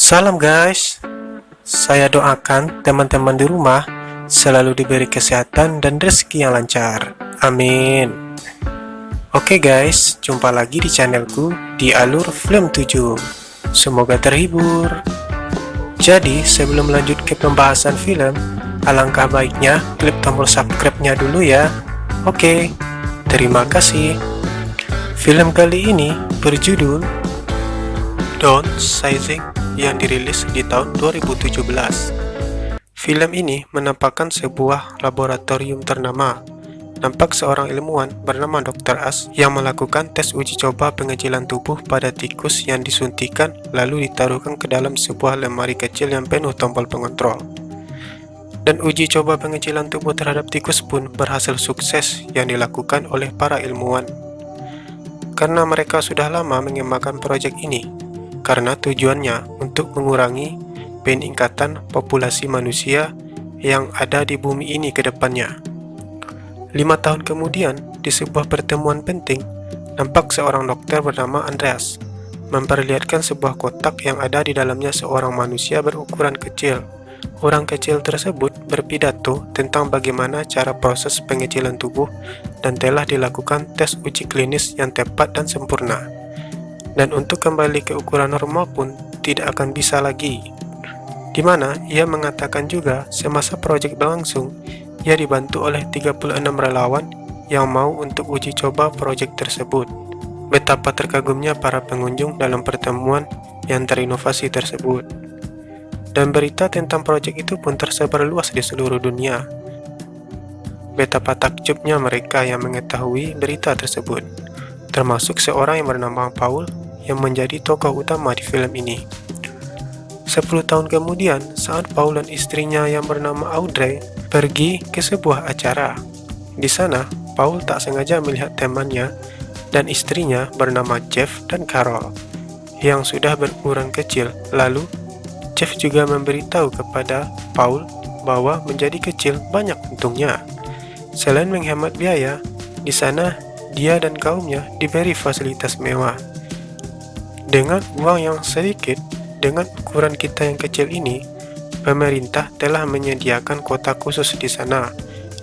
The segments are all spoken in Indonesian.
Salam guys, saya doakan teman-teman di rumah selalu diberi kesehatan dan rezeki yang lancar. Amin. Oke guys, jumpa lagi di channelku di Alur Film 7. Semoga terhibur. Jadi, sebelum lanjut ke pembahasan film, alangkah baiknya klik tombol subscribe-nya dulu ya. Oke, terima kasih. Film kali ini berjudul Downsizing yang dirilis di tahun 2017. Film ini menampakkan sebuah laboratorium ternama. Nampak seorang ilmuwan bernama Dr. As yang melakukan tes uji coba pengecilan tubuh pada tikus yang disuntikan lalu ditaruhkan ke dalam sebuah lemari kecil yang penuh tombol pengontrol. Dan uji coba pengecilan tubuh terhadap tikus pun berhasil sukses yang dilakukan oleh para ilmuwan. Karena mereka sudah lama mengembangkan proyek ini, karena tujuannya untuk mengurangi peningkatan populasi manusia yang ada di bumi ini ke depannya. 5 tahun kemudian, di sebuah pertemuan penting, nampak seorang dokter bernama Andreas memperlihatkan sebuah kotak yang ada di dalamnya seorang manusia berukuran kecil. Orang kecil tersebut berpidato tentang bagaimana cara proses pengecilan tubuh dan telah dilakukan tes uji klinis yang tepat dan sempurna. Dan untuk kembali ke ukuran normal pun tidak akan bisa lagi. Di mana ia mengatakan juga semasa proyek berlangsung, ia dibantu oleh 36 relawan yang mau untuk uji coba proyek tersebut. Betapa terkagumnya para pengunjung dalam pertemuan yang terinovasi tersebut. Dan berita tentang proyek itu pun tersebar luas di seluruh dunia. Betapa takjubnya mereka yang mengetahui berita tersebut, termasuk seorang yang bernama Paul yang menjadi tokoh utama di film ini. 10 tahun kemudian, saat Paul dan istrinya yang bernama Audrey pergi ke sebuah acara. Di sana, Paul tak sengaja melihat temannya dan istrinya bernama Jeff dan Carol yang sudah berukuran kecil. Lalu, Jeff juga memberitahu kepada Paul bahwa menjadi kecil banyak untungnya. Selain menghemat biaya, di sana dia dan kaumnya diberi fasilitas mewah. Dengan uang yang sedikit, dengan ukuran kita yang kecil ini, pemerintah telah menyediakan kota khusus di sana.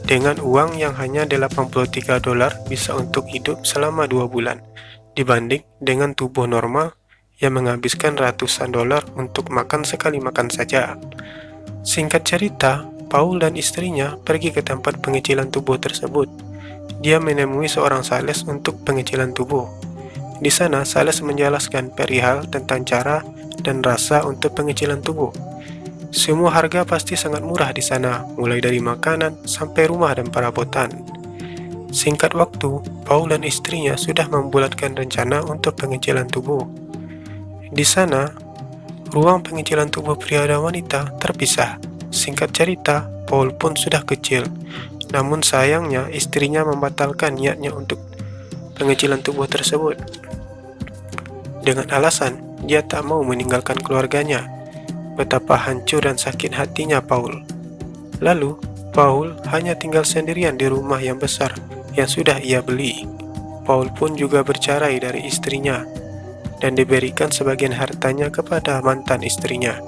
Dengan uang yang hanya $83 bisa untuk hidup selama 2 bulan, dibanding dengan tubuh normal yang menghabiskan ratusan dolar untuk makan sekali makan saja. Singkat cerita, Paul dan istrinya pergi ke tempat pengecilan tubuh tersebut. Dia menemui seorang sales untuk pengecilan tubuh. Di sana, sales menjelaskan perihal tentang cara dan rasa untuk pengecilan tubuh. Semua harga pasti sangat murah di sana, mulai dari makanan sampai rumah dan perabotan. Singkat waktu, Paul dan istrinya sudah membulatkan rencana untuk pengecilan tubuh. Di sana, ruang pengecilan tubuh pria dan wanita terpisah. Singkat cerita, Paul pun sudah kecil. Namun sayangnya, istrinya membatalkan niatnya untuk pengecilan tubuh tersebut dengan alasan dia tak mau meninggalkan keluarganya. Betapa hancur dan sakit hatinya Paul. Lalu, Paul hanya tinggal sendirian di rumah yang besar yang sudah ia beli. Paul pun juga bercerai dari istrinya dan diberikan sebagian hartanya kepada mantan istrinya.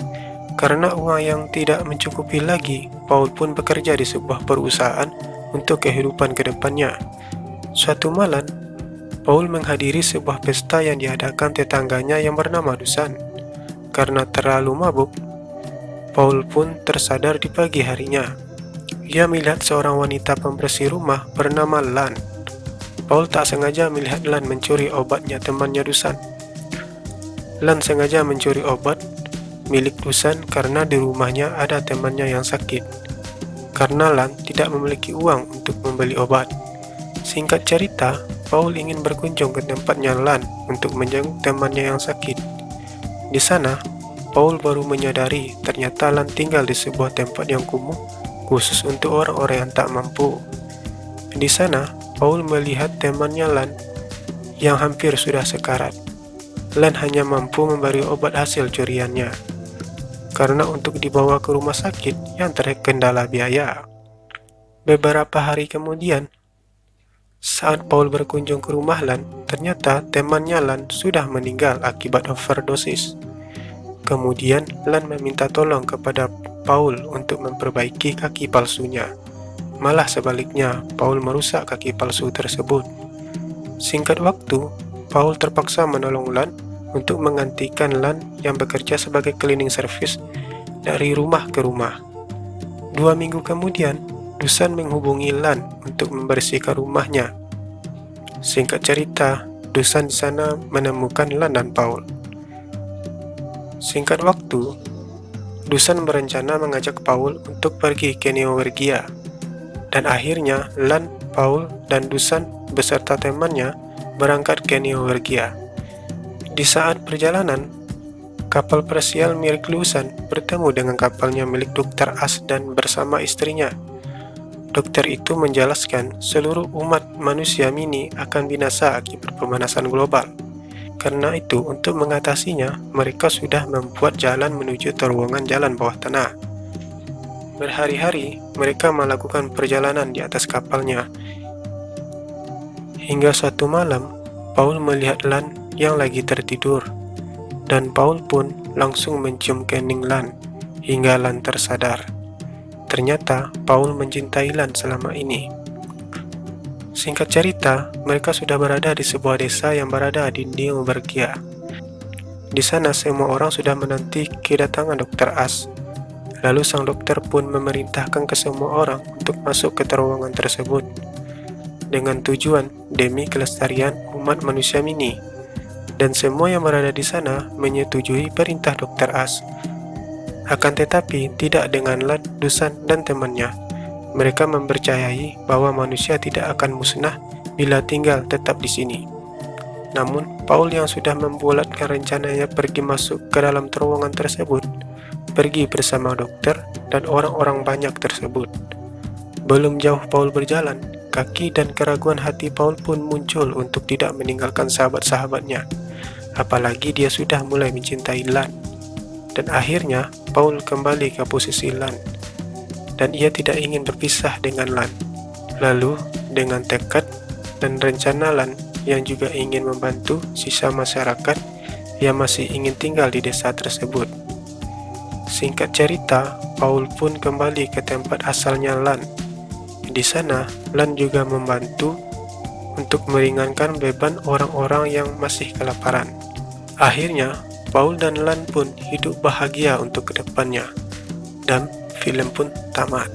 Karena uang yang tidak mencukupi lagi, Paul pun bekerja di sebuah perusahaan untuk kehidupan kedepannya. Suatu malam, Paul menghadiri sebuah pesta yang diadakan tetangganya yang bernama Dusan. Karena terlalu mabuk, Paul pun tersadar di pagi harinya. Ia melihat seorang wanita pembersih rumah bernama Lan. Paul tak sengaja melihat Lan mencuri obatnya temannya Dusan. Lan sengaja mencuri obat milik Dusan karena di rumahnya ada temannya yang sakit. Karena Lan tidak memiliki uang untuk membeli obat. Singkat cerita, Paul ingin berkunjung ke tempatnya Lan untuk menjenguk temannya yang sakit. Di sana, Paul baru menyadari ternyata Lan tinggal di sebuah tempat yang kumuh khusus untuk orang-orang yang tak mampu. Di sana, Paul melihat temannya Lan yang hampir sudah sekarat. Lan hanya mampu memberi obat hasil curiannya, karena untuk dibawa ke rumah sakit yang terkendala biaya. Beberapa hari kemudian, saat Paul berkunjung ke rumah Lan, ternyata temannya Lan sudah meninggal akibat overdosis. Kemudian Lan meminta tolong kepada Paul untuk memperbaiki kaki palsunya. Malah sebaliknya, Paul merusak kaki palsu tersebut. Singkat waktu, Paul terpaksa menolong Lan untuk menggantikan Lan yang bekerja sebagai cleaning service dari rumah ke rumah. 2 minggu kemudian, Dusan menghubungi Lan untuk membersihkan rumahnya. Singkat cerita, Dusan di sana menemukan Lan dan Paul. Singkat waktu, Dusan berencana mengajak Paul untuk pergi ke Neowergia. Dan akhirnya, Lan, Paul, dan Dusan beserta temannya berangkat ke Neowergia. Di saat perjalanan, kapal persial milik Dusan bertemu dengan kapalnya milik Dr. As dan bersama istrinya. Dokter itu menjelaskan seluruh umat manusia mini akan binasa akibat pemanasan global. Karena itu, untuk mengatasinya, mereka sudah membuat jalan menuju terowongan jalan bawah tanah. Berhari-hari, mereka melakukan perjalanan di atas kapalnya. Hingga suatu malam, Paul melihat Lan yang lagi tertidur. Dan Paul pun langsung mencium kening Lan, hingga Lan tersadar. Ternyata, Paul mencintai Lan selama ini. Singkat cerita, mereka sudah berada di sebuah desa yang berada di Neowergia. Di sana, semua orang sudah menanti kedatangan Dr. As. Lalu sang dokter pun memerintahkan ke semua orang untuk masuk ke terowongan tersebut dengan tujuan demi kelestarian umat manusia mini. Dan semua yang berada di sana menyetujui perintah Dr. As. Akan tetapi tidak dengan Lan, Dusan, dan temannya. Mereka mempercayai bahwa manusia tidak akan musnah bila tinggal tetap di sini. Namun, Paul yang sudah membulatkan rencananya pergi masuk ke dalam terowongan tersebut, pergi bersama dokter dan orang-orang banyak tersebut. Belum jauh Paul berjalan, kaki dan keraguan hati Paul pun muncul untuk tidak meninggalkan sahabat-sahabatnya, apalagi dia sudah mulai mencintai Lan. Dan akhirnya, Paul kembali ke posisi Lan, dan ia tidak ingin berpisah dengan Lan. Lalu, dengan tekad dan rencana Lan yang juga ingin membantu sisa masyarakat yang masih ingin tinggal di desa tersebut. Singkat cerita, Paul pun kembali ke tempat asalnya Lan. Di sana, Lan juga membantu untuk meringankan beban orang-orang yang masih kelaparan. Akhirnya, Paul dan Lan pun hidup bahagia untuk kedepannya. Dan film pun tamat.